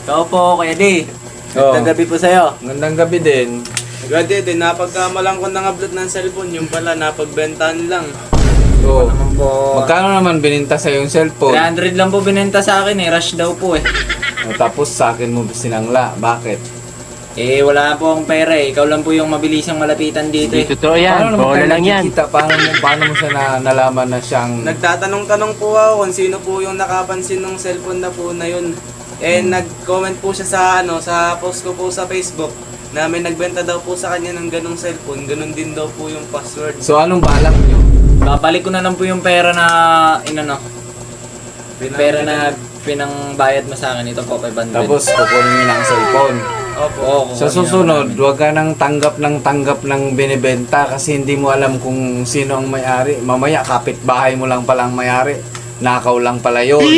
Ikaw po, Kuya D. Oo. Magandang gabi po sa'yo. Magandang gabi din. Gadi din, napagkamalang ko nang-upload ng cellphone, yung pala napagbentahan lang. Oo. Naman po. Magkano naman bininta sa yung cellphone? 300 lang po binenta sa akin eh. Rush daw po eh. O, tapos sa akin mo sinangla. Bakit? Eh, wala po akong pera eh. Ikaw lang po yung mabilisang malapitan dito eh. Totoo yan, Paano naman bola kayo lang yan. nakikita? Paano mo siya nalaman na siyang... Nagtatanong-tanong po ako kung sino po yung nakapansin ng cellphone na po na yun. Eh, nag-comment po siya sa, sa post ko po sa Facebook na may nagbenta daw po sa kanya ng ganong cellphone. Ganon din daw po yung password. So, anong balak nyo? Babalik ko na lang po yung pera na, pera na pinangbayad mo sa akin. Ito po, 500. Tapos, kukunin nyo na ang cellphone. Opo. Oo, Sa susunod, huwag ka nang tanggap ng binibenta kasi hindi mo alam kung sino ang may-ari. Mamaya, kapitbahay mo lang palang may-ari. Nakaw lang pala yun.